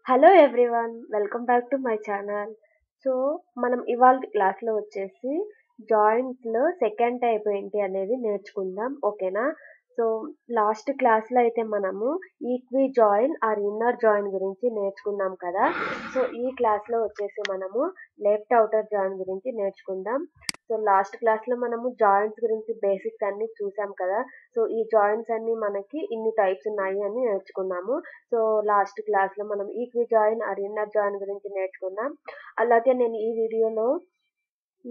Hello everyone, welcome back to my channel. So మనం ఇవాళ క్లాస్లో వచ్చేసి జాయింట్స్లో సెకండ్ టైప్ ఏంటి అనేది నేర్చుకుందాం, ఓకేనా? సో లాస్ట్ క్లాస్లో అయితే మనము equi join or inner join గురించి నేర్చుకున్నాం కదా. సో ఈ క్లాస్లో వచ్చేసి మనము లెఫ్ట్ అవుటర్ జాయిన్ గురించి నేర్చుకుందాం. సో లాస్ట్ క్లాస్లో మనము జాయింట్స్ గురించి బేసిక్స్ అన్ని చూసాం కదా. సో ఈ జాయింట్స్ అన్ని మనకి ఇన్ని టైప్స్ ఉన్నాయి అని నేర్చుకున్నాము. సో లాస్ట్ క్లాస్లో మనం equi join or inner join గురించి నేర్చుకున్నాం. అలాగే నేను ఈ వీడియోలో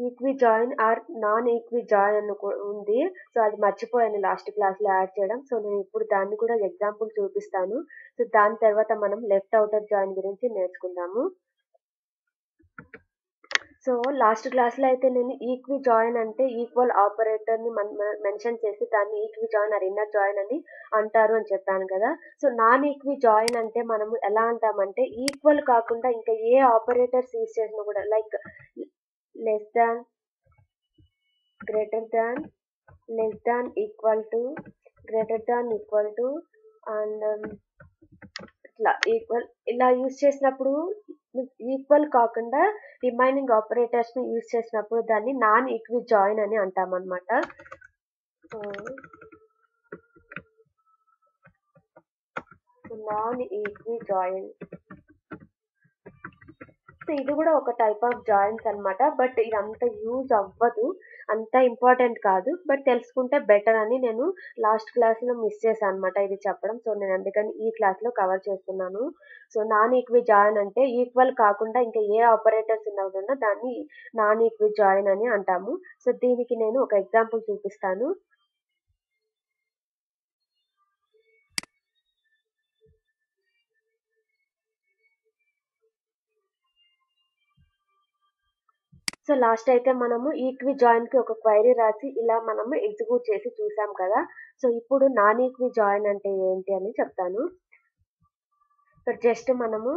equi join or non equi join ఉంది. సో అది మర్చిపోయాను లాస్ట్ క్లాస్లో యాడ్ చేయడం. సో నేను ఇప్పుడు దాన్ని కూడా ఎగ్జాంపుల్ చూపిస్తాను. సో దాని తర్వాత మనం లెఫ్ట్ అవుటర్ జాయిన్ గురించి నేర్చుకుందాము. సో లాస్ట్ క్లాస్లో అయితే నేను ఈక్వి జాయిన్ అంటే ఈక్వల్ ఆపరేటర్ని మెన్షన్ చేసి దాన్ని equi join or inner join అని అంటారు అని చెప్పాను కదా. సో నాన్ ఈక్వి జాయిన్ అంటే మనము ఎలా అంటామంటే ఈక్వల్ కాకుండా ఇంకా ఏ ఆపరేటర్స్ యూజ్ చేసినా కూడా like less than, greater than, less than, equal to, greater than, equal to and ఇట్లా ఈక్వల్ ఇలా యూజ్ చేసినప్పుడు ఈక్వల్ కాకుండా రిమైనింగ్ ఆపరేటర్స్ ని యూజ్ చేసినప్పుడు దాన్ని నాన్ ఈక్వి జాయిన్ అని అంటాం అనమాట. నాన్ ఈక్వి జాయిన్, సో ఇది కూడా ఒక టైప్ ఆఫ్ జాయిన్స్ అనమాట. బట్ ఇది అంత యూజ్ అవ్వదు, అంత ఇంపార్టెంట్ కాదు, బట్ తెలుసుకుంటే బెటర్ అని నేను లాస్ట్ క్లాస్లో మిస్ చేశాను అనమాట ఇది చెప్పడం. సో నేను అందుకని ఈ క్లాస్లో కవర్ చేస్తున్నాను. సో నాన్ ఈక్వి జాయిన్ అంటే ఈక్వల్ కాకుండా ఇంకా ఏ ఆపరేటర్స్ ఉన్నదో దాన్ని నాన్ ఈక్వి జాయిన్ అని అంటాము. సో దీనికి నేను ఒక ఎగ్జాంపుల్ చూపిస్తాను. సో లాస్ట్ అయితే మనము ఈక్వి జాయిన్ కి ఒక క్వైరీ రాసి ఇలా మనము ఎగ్జిక్యూట్ చేసి చూసాం కదా. సో ఇప్పుడు నాన్ ఈక్వి జాయిన్ అంటే ఏంటి అని చెప్తాను. సో జస్ట్ మనము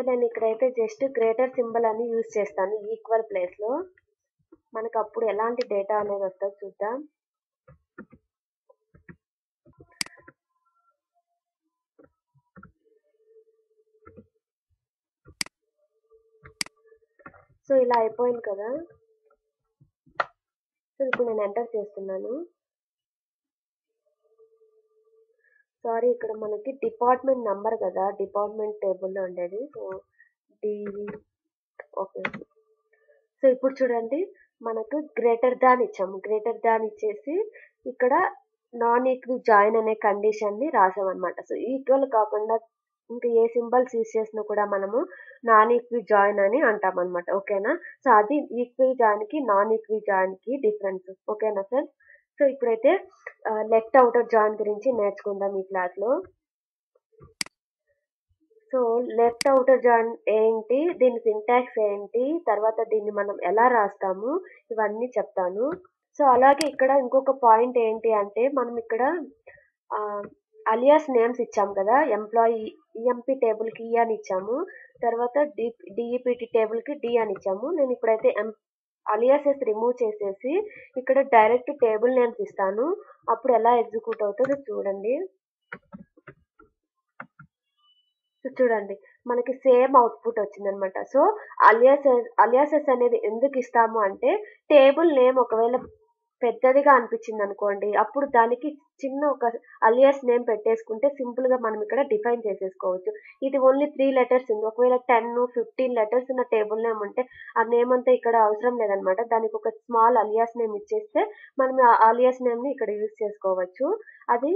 నేను ఇక్కడైతే జస్ట్ గ్రేటర్ సింబల్ అని యూజ్ చేస్తాను ఈక్వల్ ప్లేస్ లో. మనకు అప్పుడు ఎలాంటి డేటా అనేది వస్తుందో చూద్దాం. సో ఇలా అయిపోయింది కదా. సో ఇప్పుడు నేను ఎంటర్ చేస్తున్నాను. సారీ, ఇక్కడ మనకి డిపార్ట్మెంట్ నంబర్ కదా డిపార్ట్మెంట్ టేబుల్లో ఉండేది. సో డివి, ఓకే. సో ఇప్పుడు చూడండి, మనకు గ్రేటర్ దాన్ ఇచ్చాము. గ్రేటర్ దాన్ ఇచ్చేసి ఇక్కడ నాన్ ఈక్వి జాయిన్ అనే కండిషన్ ని రాసామన్నమాట. సో ఈక్వల్ కాకుండా ఇంకా ఏ సింబల్స్ యూజ్ చేసినా కూడా మనము నాన్ ఈక్వి జాయిన్ అని అంటాం అనమాట, ఓకేనా? సో అది ఈక్వి జాయిన్ కి నాన్ ఈక్వి జాయిన్ కి డిఫరెన్స్, ఓకేనా సార్? సో ఇప్పుడైతే లెఫ్ట్ అవుటర్ జాయిన్ గురించి నేర్చుకుందాం ఈ క్లాస్ లో. సో లెఫ్ట్ అవుటర్ జాయిన్ ఏంటి, దీని సింటాక్స్ ఏంటి, తర్వాత దీన్ని మనం ఎలా రాస్తాము, ఇవన్నీ చెప్తాను. సో అలాగే ఇక్కడ ఇంకొక పాయింట్ ఏంటి అంటే మనం ఇక్కడ అలియాస్ నేమ్స్ ఇచ్చాం కదా. ఎంప్లాయీ ఈఎంపీ టేబుల్ కి ఈ అని ఇచ్చాము, తర్వాత డిఈపిటి టేబుల్ కి డి అని ఇచ్చాము. నేను ఇప్పుడైతే అలియాసెస్ రిమూవ్ చేసేసి ఇక్కడ డైరెక్ట్ టేబుల్ నేమ్స్ ఇస్తాను. అప్పుడు ఎలా ఎగ్జిక్యూట్ అవుతుందో చూడండి. సో చూడండి, మనకి సేమ్ అవుట్పుట్ వచ్చిందనమాట. సో అలియాసెస్ అనేది ఎందుకు ఇస్తాము అంటే టేబుల్ నేమ్ ఒకవేళ పెద్దదిగా అనిపించింది అనుకోండి, అప్పుడు దానికి చిన్న ఒక అలియాస్ నేమ్ పెట్టేసుకుంటే సింపుల్ గా మనం ఇక్కడ డిఫైన్ చేసేసుకోవచ్చు. ఇది ఓన్లీ 3 లెటర్స్ ఉంది, ఒకవేళ 10-15 లెటర్స్ ఉన్న టేబుల్ నేమ్ ఉంటే ఆ నేమ్ అంతా ఇక్కడ అవసరం లేదనమాట. దానికి ఒక స్మాల్ అలియాస్ నేమ్ ఇచ్చేస్తే మనం ఆ అలియాస్ నేమ్ ని ఇక్కడ యూజ్ చేసుకోవచ్చు. అది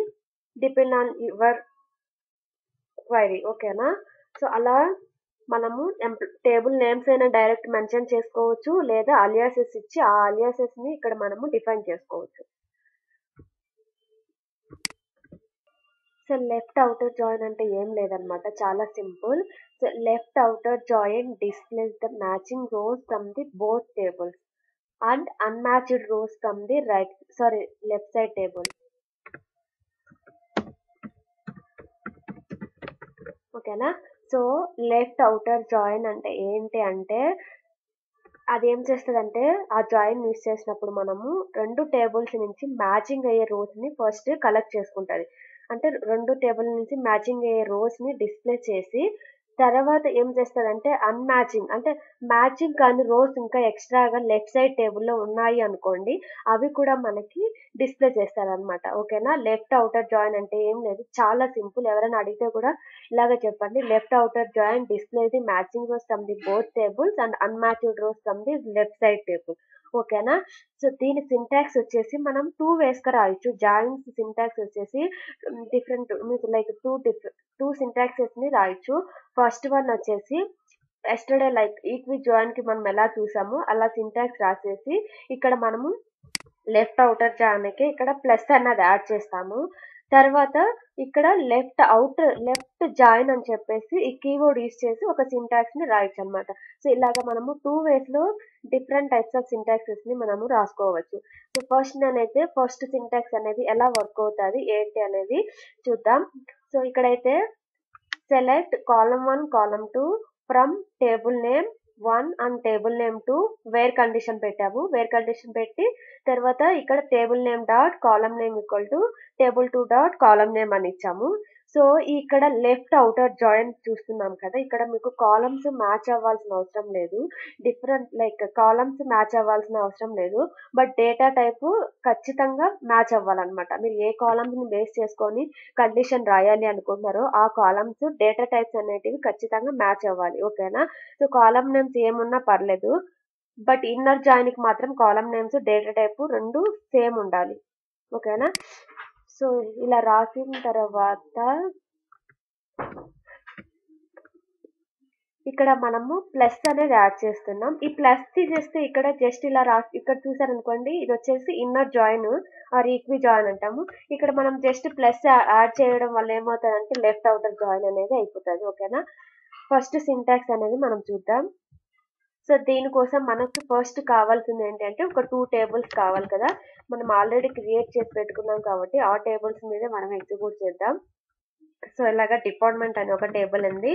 డిపెండ్ ఆన్ యువర్ క్వైరీ, ఓకేనా? సో అలా మనము టేబుల్ నేమ్స్ అయినా డైరెక్ట్ మెన్షన్ చేసుకోవచ్చు, లేదా అలియాసెస్ ఇచ్చి ఆ అలియాసెస్ ని ఇక్కడ మనము డిఫైన్ చేసుకోవచ్చు. సో లెఫ్ట్ అవుటర్ జాయిన్ అంటే ఏం లేదనమాట, చాలా simple. So left outer join displays the matching rows from the both tables and unmatched rows from the left side table, ఓకేనా? సో లెఫ్ట్ అవుటర్ జాయిన్ అంటే ఏంటి అంటే అది ఏం చేస్తుందంటే ఆ జాయిన్ యూస్ చేసినప్పుడు మనము రెండు టేబుల్స్ నుంచి మ్యాచింగ్ అయ్యే రోస్ ని ఫస్ట్ కలెక్ట్ చేసుకుంటది. అంటే 2 టేబుల్ నుంచి మ్యాచింగ్ అయ్యే రోస్‌ని డిస్‌ప్లే చేసి, తర్వాత ఏం చేస్తదంటే అన్‌మ్యాచింగ్ అంటే మ్యాచింగ్ కాని రోస్ ఇంకా ఎక్స్‌ట్రా‌గా లెఫ్ట్ సైడ్ టేబుల్‌లో ఉన్నాయి అనుకోండి, అవి కూడా మనకి డిస్‌ప్లే చేస్తారనమాట. ఓకేనా? లెఫ్ట్ ఔటర్ జాయిన్ అంటే ఏం లేదు. చాలా సింపుల్. ఎవరైనా అడిగితే కూడా ఇలాగే చెప్పండి. Left outer join displays the matching rows from the both tables and unmatched rows from the left side table. ఓకేనా? సో, దీని సింటాక్స్ వచ్చేసి మనం 2 వేస్‌గా రాయొచ్చు. జాయిన్స్ సింటాక్స్ వచ్చేసి డిఫరెంట్ మీకు లైక్ 2 సింటాక్సెస్‌ని రాయొచ్చు. ఫస్ట్ వన్ వచ్చేసి యెస్టర్‌డే లైక్ ఈక్విడ్ జాయిన్‌కి మనం ఎలా చూసామో అలా సింటాక్స్ రాసేసి, ఇక్కడ మనము లెఫ్ట్ ఔటర్ జాయిన్‌కి ఇక్కడ ప్లస్ అన్నది యాడ్ చేస్తాము. తర్వాత ఇక్కడ లెఫ్ట్ జాయిన్ అని చెప్పేసి ఈ కీవర్డ్ యూజ్ చేసి ఒక సింటాక్స్‌ని రాయొచ్చనమాట. సో, ఇలాగ మనము 2 వేస్‌లో డిఫరెంట్ టైప్స్ ఆఫ్ సింటాక్సెస్‌ని మనము రాసుకోవచ్చు. సో, ఫస్ట్ సింటాక్స్ అనేది ఎలా వర్క్ అవుతది, ఏంటి అనేది చూద్దాం. సో, ఇక్కడైతే select column 1, column 2 from table name 1 and table name 2 where condition పెట్టాము. వేర్ కండిషన్ పెట్టి తర్వాత ఇక్కడ table name dot column name equal to table 2 dot column name అని ఇచ్చాము. సో, ఇక్కడ లెఫ్ట్ ఔటర్ జాయిన్ చూస్తున్నాం కదా! ఇక్కడ మీకు కాలమ్స్ మ్యాచ్ అవ్వాల్సిన అవసరం లేదు. డిఫరెంట్ లైక్ కాలమ్స్ మ్యాచ్ అవ్వాల్సిన అవసరం లేదు. బట్ డేటా టైపు ఖచ్చితంగా మ్యాచ్ అవ్వాలన్నమాట. మీరు ఏ కాలమ్స్‌ని బేస్ చేసుకొని కండిషన్ రాయాలి అనుకుంటున్నారో ఆ కాలమ్స్ డేటా టైప్స్ అనేటివి ఖచ్చితంగా మ్యాచ్ అవ్వాలి. ఓకేనా? సో, కాలమ్ నేమ్స్ ఏమున్నా పర్లేదు. బట్ ఇన్నర్ జాయిన్‌కి మాత్రం column names, data type 2 same ఉండాలి. ఓకేనా? సో, ఇలా రాసిన తర్వాత ఇక్కడ మనము ప్లస్ అనేది యాడ్ చేస్తున్నాం. ఈ ప్లస్ తీసేస్తే ఇక్కడ జస్ట్ ఇలా ఇక్కడ చూసారనుకోండి, ఇదొచ్చేసి inner join or equi join అంటాము. ఇక్కడ మనం జస్ట్ ప్లస్ యాడ్ చేయడం వల్ల ఏమవుతదంటే లెఫ్ట్ ఔటర్ జాయిన్ అనేది అయిపోతది. ఓకేనా? ఫస్ట్ సింటాక్స్ అనేది మనం చూద్దాం. సో, దీనికోసం మనకు ఫస్ట్ కావాల్సింది ఏంటంటే ఒక 2 టేబుల్స్ కావాలి కదా! మనం ఆల్రెడీ క్రియేట్ చేసి పెట్టుకున్నాం కాబట్టి ఆ టేబుల్స్ మీదే మనం ఎగ్జిక్యూట్ చేద్దాం. సో, ఇలాగ డిపార్ట్మెంట్ అని ఒక టేబుల్ ఉంది.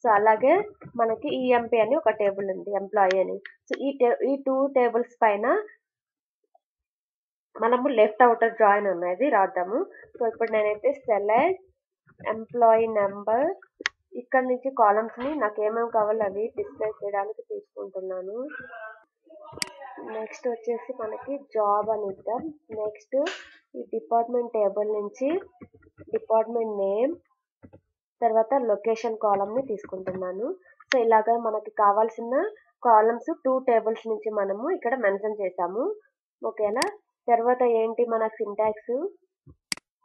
సో, అలాగే మనకి ఈఎంపీ అని ఒక టేబుల్ ఉంది. ఎంప్లాయీ అని. సో, ఈ 2 టేబుల్స్ పైన మనము లెఫ్ట్ ఔటర్ జాయిన్ అనేది రాద్దాము. సో, ఇప్పుడు నేనైతే సెలెక్ట్ ఎంప్లాయీ నెంబర్ ఇక్కడ నుంచి కాలమ్స్‌ని నాకేమేమి కావాలో అవి డిస్ప్లే చేయడానికి తీసుకుంటున్నాను. నెక్స్ట్ వచ్చేసి మనకి జాబ్ అని ఇద్దాం. నెక్స్ట్ ఈ డిపార్ట్మెంట్ టేబుల్ నుంచి డిపార్ట్మెంట్ నేమ్ తర్వాత లొకేషన్ కాలమ్‌ని తీసుకుంటున్నాను. సో, ఇలాగ మనకి కావాల్సిన కాలమ్స్ 2 టేబుల్స్ నుంచి మనము ఇక్కడ మెన్షన్ చేసాము. ఓకేనా? తర్వాత ఏంటి మన సింటాక్స్.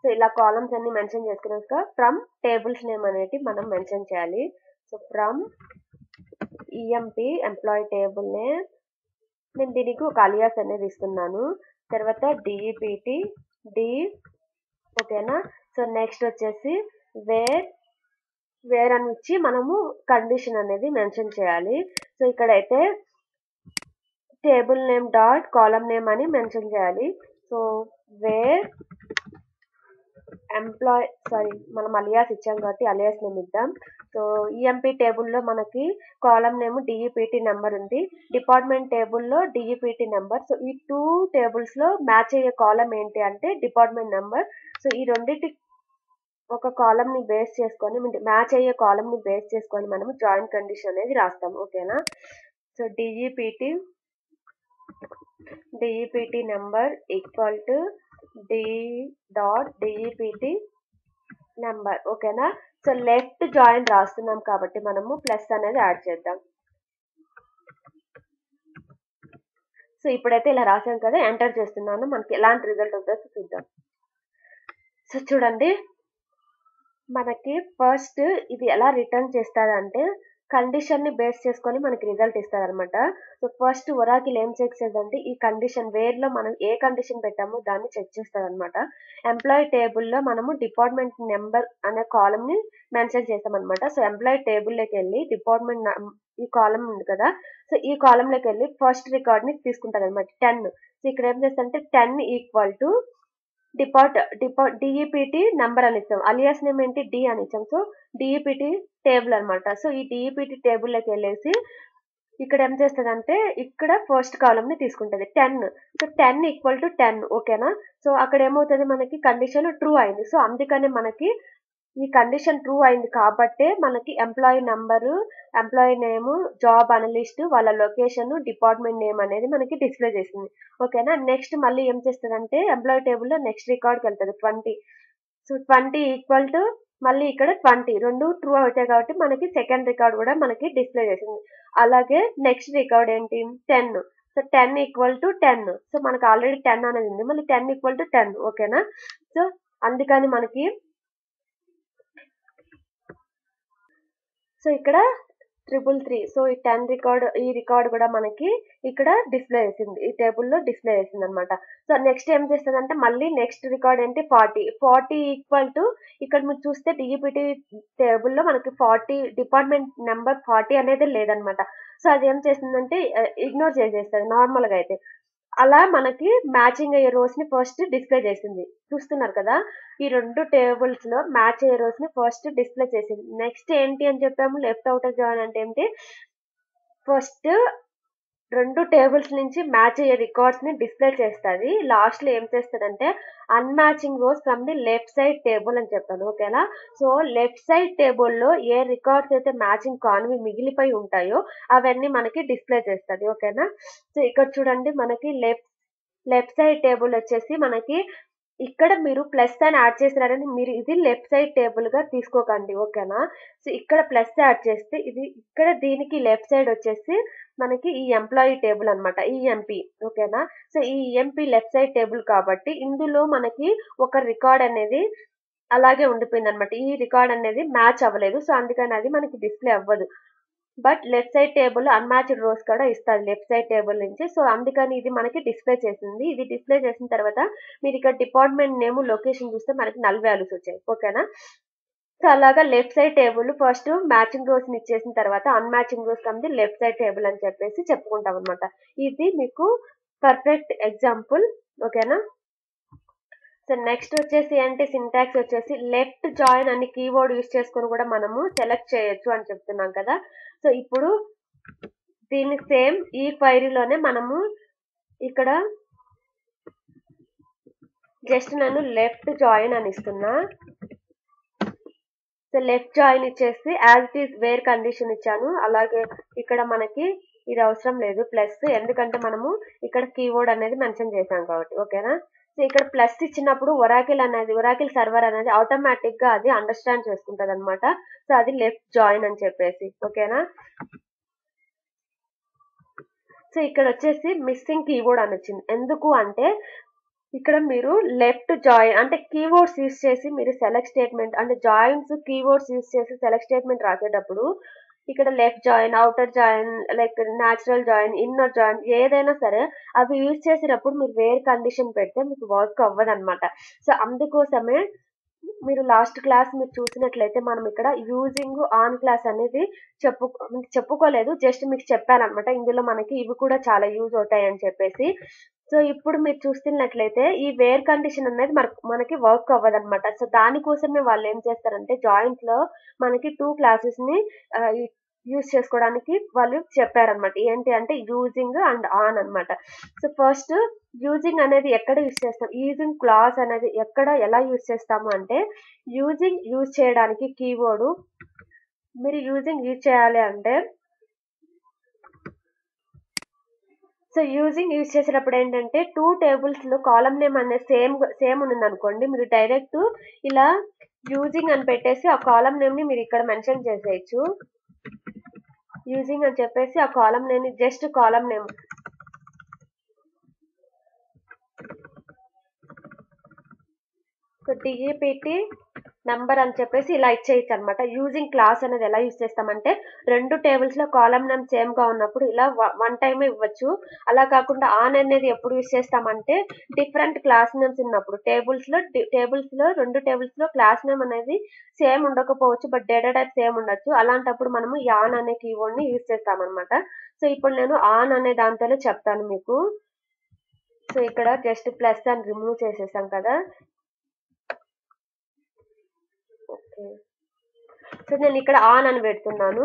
సో, ఇలా కాలమ్స్ అన్ని మెన్షన్ చేసుకున్నాక ఫ్రమ్ టేబుల్స్ నేమ్ అనేది మనం మెన్షన్ చేయాలి. So, from EMP employee table name నేను దీనికి ఒక అలియాస్ అనేది ఇస్తున్నాను. తర్వాత డిఈపిటి డి ఓకేనా? సో, నెక్స్ట్ వచ్చేసి వేర్ అని ఇచ్చి మనము కండిషన్ అనేది మెన్షన్ చేయాలి. సో, ఇక్కడైతే table name dot column name అని మెన్షన్ చేయాలి. సో, వేర్ మనం అలియాస్ ఇచ్చాం కాబట్టి అలియాస్ నేమ్ ఇద్దాం. సో, ఈఎంపీ టేబుల్‌లో మనకి కాలమ్ నేమ్ డిఈపిటి నెంబర్ ఉంది. డిపార్ట్మెంట్ టేబుల్‌లో డిఈపిటి నెంబర్. సో, ఈ 2 టేబుల్స్‌లో మ్యాచ్ అయ్యే కాలమ్ ఏంటి అంటే డిపార్ట్మెంట్ నెంబర్. సో, ఈ రెండిటి ఒక కాలమ్‌ని బేస్ చేసుకొని మ్యాచ్ అయ్యే కాలమ్‌ని బేస్ చేసుకొని మనము జాయిన్ కండిషన్ అనేది రాస్తాం. ఓకేనా? So, DEPT number equal to DEPT number. ఓకేనా? సో, లెఫ్ట్ జాయిన్ రాస్తున్నాం కాబట్టి మనము ప్లస్ అనేది యాడ్ చేద్దాం. సో, ఇప్పుడైతే ఇలా రాసాం కదా! ఎంటర్ చేస్తున్నాను. మనకి ఎలాంటి రిజల్ట్ వస్తుందో చూద్దాం. సో, చూడండి మనకి ఫస్ట్ ఇది ఎలా రిటర్న్ చేస్తారంటే కండిషన్‌ని బేస్ చేసుకొని మనకి రిజల్ట్ ఇస్తారనమాట. సో, ఫస్ట్ ఒరాకిల్ ఏం చెక్ చేస్తదంటే ఈ కండిషన్ వేర్‌లో మనం ఏ కండిషన్ పెట్టామో దాన్ని చెక్ చేస్తదనమాట. ఎంప్లాయీ టేబుల్‌లో మనము డిపార్ట్మెంట్ నెంబర్ అనే కాలమ్‌ని మెన్షన్ చేసామనమాట. సో, ఎంప్లాయీ టేబుల్‌లోకెళ్ళి ఈ కాలమ్ ఉంది కదా! సో, ఈ కాలమ్‌లోకెళ్ళి ఫస్ట్ రికార్డ్‌ని తీసుకుంటదనమాట 10. సో, ఇక్కడ ఏం చేస్తదంటే 10 ఈక్వల్ టు డిఈపిటి నంబర్ అని ఇచ్చాం. అలియాస్ నేమ్ ఏంటి డి అని ఇచ్చాం. సో, డిఈపిటి టేబుల్ అనమాట. సో, ఈ డిఈపిటి టేబుల్‌లోకి వెళ్ళేసి ఇక్కడ ఏం చేస్తదంటే ఇక్కడ ఫస్ట్ కాలమ్ ని తీసుకుంటది 10. సో 10 ఈక్వల్ టు 10 ఓకేనా. సో అక్కడ ఏమవుతుంది మనకి కండిషన్ ట్రూ అయింది. సో అందుకనే మనకి ఈ కండిషన్ ట్రూ అయింది కాబట్టే మనకి employee number, employee name, job analyst, వాళ్ళ లొకేషన్, డిపార్ట్మెంట్ నేమ్ అనేది మనకి డిస్ప్లే చేసింది ఓకేనా. నెక్స్ట్ మళ్ళీ ఏం చేస్తుందంటే ఎంప్లాయీ టేబుల్లో నెక్స్ట్ రికార్డ్కి వెళ్తుంది 20. సో 20 ఈక్వల్ టు మళ్ళీ ఇక్కడ 20 రెండు ట్రూ అవుతాయి కాబట్టి మనకి సెకండ్ రికార్డ్ కూడా మనకి డిస్ప్లే చేసింది. అలాగే నెక్స్ట్ రికార్డ్ ఏంటి 10. So 10 equal to 10. సో మనకి ఆల్రెడీ 10 అనేది ఉంది, మళ్ళీ 10 ఈక్వల్ టు 10 ఓకేనా. సో అందుకని మనకి సో ఇక్కడ 333. సో ఈ 10 రికార్డ్, ఈ రికార్డ్ కూడా మనకి ఇక్కడ డిస్ప్లే చేసింది, ఈ టేబుల్లో డిస్ప్లే చేసింది అనమాట. సో నెక్స్ట్ ఏం చేస్తుందంటే మళ్ళీ నెక్స్ట్ రికార్డ్ ఏంటి 40 ఈక్వల్ టు ఇక్కడ మీరు చూస్తే డిఈపిటి టేబుల్లో మనకి 40 డిపార్ట్మెంట్ నెంబర్ 40 అనేది లేదనమాట. సో అది ఏం చేసిందంటే ఇగ్నోర్ చేసేస్తుంది నార్మల్గా అయితే. అలా మనకి మ్యాచింగ్ అయ్యే రోస్ ని ఫస్ట్ డిస్ప్లే చేసింది. చూస్తున్నారు కదా, ఈ రెండు టేబుల్స్ లో మ్యాచ్ అయ్యే రోస్ ని ఫస్ట్ డిస్ప్లే చేసింది. నెక్స్ట్ ఏంటి అని చెప్పాము, లెఫ్ట్ అవుటర్ జాయిన్ అంటే ఏంటి, ఫస్ట్ రెండు టేబుల్స్ నుంచి మ్యాచ్ అయ్యే రికార్డ్స్ ని డిస్ప్లే చేస్తుంది. లాస్ట్ లో ఏం చేస్తుందంటే అన్మ్యాచింగ్ rose from the left side table అని చెప్పాను ఓకేనా. సో లెఫ్ట్ సైడ్ టేబుల్లో ఏ రికార్డ్స్ అయితే మ్యాచింగ్ కానివి మిగిలిపోయి ఉంటాయో అవన్నీ మనకి డిస్ప్లే చేస్తుంది ఓకేనా. సో ఇక్కడ చూడండి మనకి లెఫ్ట్ సైడ్ టేబుల్ వచ్చేసి మనకి ఇక్కడ మీరు ప్లస్ అని యాడ్ చేసినారని మీరు ఇది లెఫ్ట్ సైడ్ టేబుల్ గా తీసుకోకండి ఓకేనా. సో ఇక్కడ ప్లస్ యాడ్ చేస్తే ఇది ఇక్కడ దీనికి లెఫ్ట్ సైడ్ వచ్చేసి మనకి ఈ ఎంప్లాయీ టేబుల్ అనమాట, ఈఎంపీ ఓకేనా. సో ఈ ఈఎంపీ లెఫ్ట్ సైడ్ టేబుల్ కాబట్టి ఇందులో మనకి ఒక రికార్డ్ అనేది అలాగే ఉండిపోయింది అనమాట. ఈ రికార్డ్ అనేది మ్యాచ్ అవ్వలేదు, సో అందుకని అది మనకి డిస్ప్లే అవ్వదు. But left side table unmatched rows కూడా ఇస్తుంది లెఫ్ట్ సైడ్ టేబుల్ నుంచి. సో అందుకని ఇది మనకి డిస్ప్లే చేసింది. ఇది డిస్ప్లే చేసిన తర్వాత మీరు ఇక్కడ డిపార్ట్మెంట్ నేమ్, లొకేషన్ చూస్తే మనకి నల్ వాల్యూస్ వచ్చాయి ఓకేనా. సో అలాగా left side table first matching rows ని ఇచ్చేసిన తర్వాత అన్మ్యాచింగ్ రోస్ కమ్ది లెఫ్ట్ సైడ్ టేబుల్ అని చెప్పేసి చెప్పుకుంటాం అనమాట. ఇది మీకు పర్ఫెక్ట్ ఎగ్జాంపుల్ ఓకేనా. సో నెక్స్ట్ వచ్చేసి ఏంటి సింటాక్స్ వచ్చేసి లెఫ్ట్ జాయిన్ అని కీవర్డ్ యూస్ చేసుకొని కూడా మనము సెలెక్ట్ చేయొచ్చు అని చెప్తున్నాం కదా. సో ఇప్పుడు దీన్ని సేమ్ ఈ క్వైరీలోనే మనము ఇక్కడ జస్ట్ నేను లెఫ్ట్ జాయిన్ అని ఇస్తున్నా. సో లెఫ్ట్ జాయిన్ ఇచ్చేసి as it is where condition ఇచ్చాను. అలాగే ఇక్కడ మనకి ఇది అవసరం లేదు ప్లస్, ఎందుకంటే మనము ఇక్కడ కీవర్డ్ అనేది మెన్షన్ చేసాం కాబట్టి ఓకేనా. సో ఇక్కడ ప్లస్ ఇచ్చినప్పుడు ఒరాకిల్ సర్వర్ అనేది ఆటోమేటిక్ గా అది అండర్స్టాండ్ చేసుకుంటది అనమాట. సో అది లెఫ్ట్ జాయిన్ అని చెప్పేసి ఓకేనా. సో ఇక్కడ వచ్చేసి మిస్సింగ్ కీవర్డ్ అని వచ్చింది. ఎందుకు అంటే ఇక్కడ మీరు లెఫ్ట్ జాయిన్ అంటే కీవర్డ్స్ యూస్ చేసి మీరు సెలెక్ట్ స్టేట్మెంట్ అంటే జాయిన్స్ కీవర్డ్స్ యూస్ చేసి సెలెక్ట్ స్టేట్మెంట్ రాసేటప్పుడు ఇక్కడ left join, outer join, like natural join, inner join ఏదైనా సరే అవి యూజ్ చేసేటప్పుడు మీరు వేర్ కండిషన్ పెడితే మీకు వర్క్ అవ్వదు అనమాట. సో అందుకోసమే మీరు లాస్ట్ క్లాస్ మీరు చూసినట్లయితే మనం ఇక్కడ యూజింగ్ ఆన్ క్లాస్ అనేది చెప్పుకోలేదు, జస్ట్ మీకు చెప్పాను అనమాట. ఇందులో మనకి ఇవి కూడా చాలా యూజ్ అవుతాయి అని చెప్పేసి. సో ఇప్పుడు మీరు చూస్తున్నట్లయితే ఈ వేర్ కండిషన్ అనేది మనకి వర్క్ అవ్వదు అనమాట. సో దానికోసమే వాళ్ళు ఏం చేస్తారంటే జాయింట్ లో మనకి 2 క్లాసెస్ ని యూజ్ చేసుకోవడానికి వాళ్ళు చెప్పారనమాట. ఏంటి అంటే యూజింగ్ అండ్ ఆన్ అనమాట. సో ఫస్ట్ యూజింగ్ అనేది ఎక్కడ యూజ్ చేస్తాం, యూజింగ్ క్లాస్ అనేది ఎక్కడ ఎలా యూజ్ చేస్తాము అంటే యూజింగ్ యూజ్ చేయడానికి కీవర్డ్ మీరు యూజింగ్ యూజ్ చేయాలి అంటే సో యూజింగ్ యూజ్ చేసేటప్పుడు ఏంటంటే 2 టేబుల్స్ లో కాలమ్ నేమ్ అనేది సేమ్ ఉంది అనుకోండి, మీరు డైరెక్ట్ ఇలా యూజింగ్ అని పెట్టేసి ఆ కాలమ్ నేమ్ ని మీరు ఇక్కడ మెన్షన్ చేసేయచ్చు. యూజింగ్ అని చెప్పేసి ఆ column name just column name so DEPT number అని చెప్పేసి ఇలా ఇచ్చేయచ్చు అనమాట. యూజింగ్ క్లాస్ అనేది ఎలా యూజ్ చేస్తామంటే 2 టేబుల్స్ లో కాలమ్ నేమ్ సేమ్ గా ఉన్నప్పుడు ఇలా వన్ టైమే ఇవ్వచ్చు. అలా కాకుండా ఆన్ అనేది ఎప్పుడు యూజ్ చేస్తామంటే డిఫరెంట్ క్లాస్ నేమ్స్ ఉన్నప్పుడు టేబుల్స్ లో 2 టేబుల్స్ లో క్లాస్ నేమ్ అనేది సేమ్ ఉండకపోవచ్చు, బట్ డేటా టైప్ సేమ్ ఉండొచ్చు. అలాంటప్పుడు మనము యాన్ అనే కీవర్డ్ ని యూజ్ చేస్తామన్నమాట. సో ఇప్పుడు నేను ఆన్ అనే దాంతోనే చెప్తాను మీకు. సో ఇక్కడ జస్ట్ ప్లస్ అని రిమూవ్ చేసేసాం కదా. ఓకే, సో నేను ఇక్కడ ఆన్ అని పెడుతున్నాను,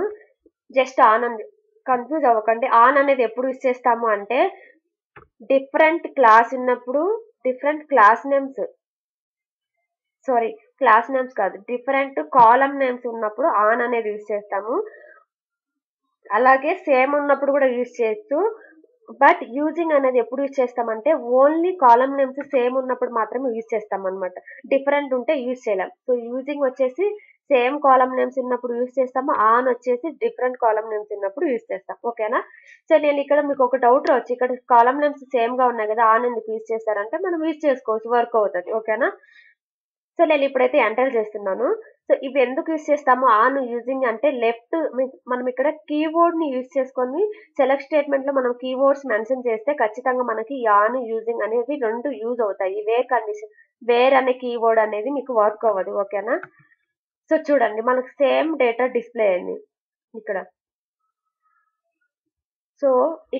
జస్ట్ ఆన్ అని కన్ఫ్యూజ్ అవ్వకండి. ఆన్ అనేది ఎప్పుడు యూజ్ చేస్తాము అంటే డిఫరెంట్ క్లాస్ ఉన్నప్పుడు, different class names sorry class names కాదు, డిఫరెంట్ కాలమ్ నేమ్స్ ఉన్నప్పుడు ఆన్ అనేది యూజ్ చేస్తాము. అలాగే సేమ్ ఉన్నప్పుడు కూడా యూజ్ చేయొచ్చు. బట్ యూజింగ్ అనేది ఎప్పుడు యూజ్ చేస్తామంటే ఓన్లీ కాలమ్ నేమ్స్ సేమ్ ఉన్నప్పుడు మాత్రమే యూజ్ చేస్తాం అనమాట. డిఫరెంట్ ఉంటే యూజ్ చేయలేం. సో యూజింగ్ వచ్చేసి సేమ్ కాలమ్ నేమ్స్ ఉన్నప్పుడు యూజ్ చేస్తాము. ఆన్ వచ్చేసి డిఫరెంట్ కాలమ్ నేమ్స్ ఉన్నప్పుడు యూజ్ చేస్తాం. ఓకేనా? సో నేను ఇక్కడ మీకు ఒక డౌట్ రావచ్చు, ఇక్కడ కాలమ్ నేమ్స్ సేమ్ గా ఉన్నాయి కదా, ఆన్ ఎందుకు యూజ్ చేస్తారంటే మనం యూజ్ చేసుకోవచ్చు, వర్క్ అవుతుంది. ఓకేనా? సో నేను ఇప్పుడైతే ఎంటర్ చేస్తున్నాను. సో ఇవి ఎందుకు యూజ్ చేస్తాము ఆన్ యూజింగ్ అంటే లెఫ్ట్ మనం ఇక్కడ కీబోర్డ్ ని యూజ్ చేసుకొని సెలెక్ట్ స్టేట్మెంట్ లో మనం కీవర్డ్స్ మెన్షన్ చేస్తే ఖచ్చితంగా మనకి ఆన్ యూజింగ్ అనేవి రెండు యూజ్ అవుతాయి. వేర్ కండిషన్ వేర్ అనే కీవర్డ్ అనేది మీకు వర్క్ అవ్వదు. ఓకేనా? సో చూడండి మనకు సేమ్ డేటా డిస్ప్లే అయింది ఇక్కడ. సో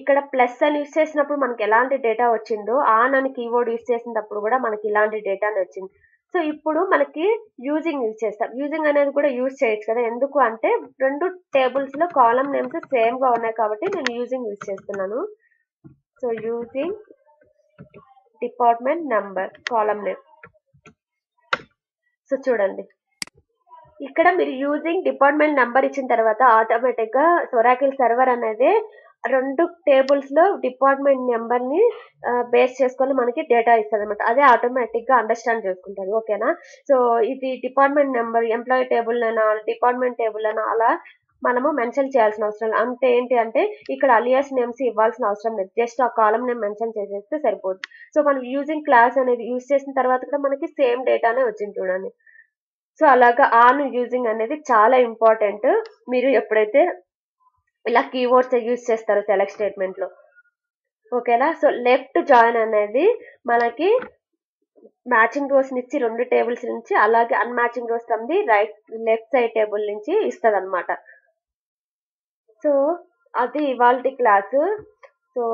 ఇక్కడ ప్లస్ అని యూజ్ చేసినప్పుడు మనకి ఎలాంటి డేటా వచ్చిందో ఆన్ అని కీవర్డ్ యూజ్ చేసినప్పుడు కూడా మనకి ఇలాంటి డేటాని వచ్చింది. సో ఇప్పుడు మనకి యూజింగ్ యూజ్ చేస్తాం. యూజింగ్ అనేది కూడా యూజ్ చేయొచ్చు కదా, ఎందుకు అంటే రెండు టేబుల్స్ లో కాలమ్ నేమ్స్ సేమ్ గా ఉన్నాయి కాబట్టి నేను యూజింగ్ యూజ్ చేస్తున్నాను. So using department number column name. So చూడండి ఇక్కడ మీరు యూజింగ్ డిపార్ట్మెంట్ నెంబర్ ఇచ్చిన తర్వాత ఆటోమేటిక్ గా ఒరాకిల్ సర్వర్ అనేది రెండు టేబుల్స్ లో డిపార్ట్మెంట్ నెంబర్ ని బేస్ చేసుకొని మనకి డేటా ఇస్తుంది అనమాట. అదే ఆటోమేటిక్ గా అండర్స్టాండ్ చేసుకుంటుంది. ఓకేనా? సో ఇది డిపార్ట్మెంట్ నెంబర్ ఎంప్లాయీ టేబుల్ అయినా డిపార్ట్మెంట్ టేబుల్ అయినా అలా మనము మెన్షన్ చేయాల్సిన అవసరం లేదు. అంటే ఏంటి అంటే ఇక్కడ అలియాస్ నేమ్స్ ఇవ్వాల్సిన అవసరం లేదు, జస్ట్ ఆ కాలమ్ నేమ్ మెన్షన్ చేసేస్తే సరిపోతుంది. సో మనం యూజింగ్ క్లాస్ అనేది యూజ్ చేసిన తర్వాత కూడా మనకి సేమ్ డేటానే వచ్చింది చూడండి. సో అలాగా ఆన్ యూజింగ్ అనేది చాలా ఇంపార్టెంట్. మీరు ఎప్పుడైతే ఇలా కీవర్డ్స్ యూజ్ చేస్తారో సెలెక్ట్ స్టేట్మెంట్ లో. ఓకేనా? సో లెఫ్ట్ జాయిన్ అనేది మనకి మ్యాచింగ్ రోస్ నుంచి రెండు టేబుల్స్ నుంచి, అలాగే అన్మ్యాచింగ్ rose from the left side table నుంచి ఇస్తుంది అనమాట. సో అది ఇవాల్టి క్లాసు. సో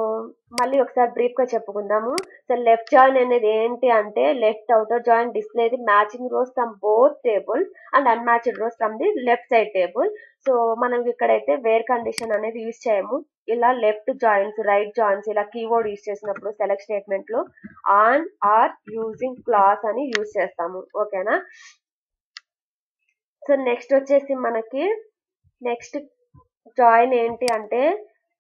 మళ్ళీ ఒకసారి బ్రీఫ్ గా చెప్పుకుందాము. సో లెఫ్ట్ జాయిన్ అనేది ఏంటి అంటే left outer join display the matching rows from both tables and unmatched rows from the left side table. So మనం ఇక్కడైతే వేర్ కండిషన్ అనేది యూజ్ చేయము. ఇలా లెఫ్ట్ జాయిన్స్ రైట్ జాయిన్స్ ఇలా కీవర్డ్ యూజ్ చేసినప్పుడు సెలెక్ట్ స్టేట్మెంట్ లో ఆన్ ఆర్ యూజింగ్ క్లాస్ అని use చేస్తాము. ఓకేనా? సో నెక్స్ట్ వచ్చేసి మనకి నెక్స్ట్ జాయిన్ ఏంటి అంటే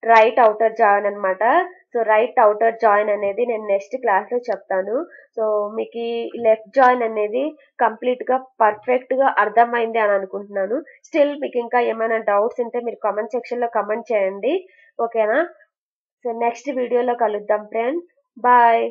రైట్ అవుటర్ జాయిన్ అనమాట. సో రైట్ అవుటర్ జాయిన్ అనేది నేను నెక్స్ట్ క్లాస్ లో చెప్తాను. సో మీకు లెఫ్ట్ జాయిన్ అనేది కంప్లీట్ గా పర్ఫెక్ట్ గా అర్థమైంది అని అనుకుంటున్నాను. స్టిల్ మీకు ఇంకా ఏమైనా డౌట్స్ ఉంటే మీరు కామెంట్ సెక్షన్ లో కామెంట్ చేయండి. ఓకేనా? సో నెక్స్ట్ వీడియోలో కలుద్దాం ఫ్రెండ్స్. బాయ్.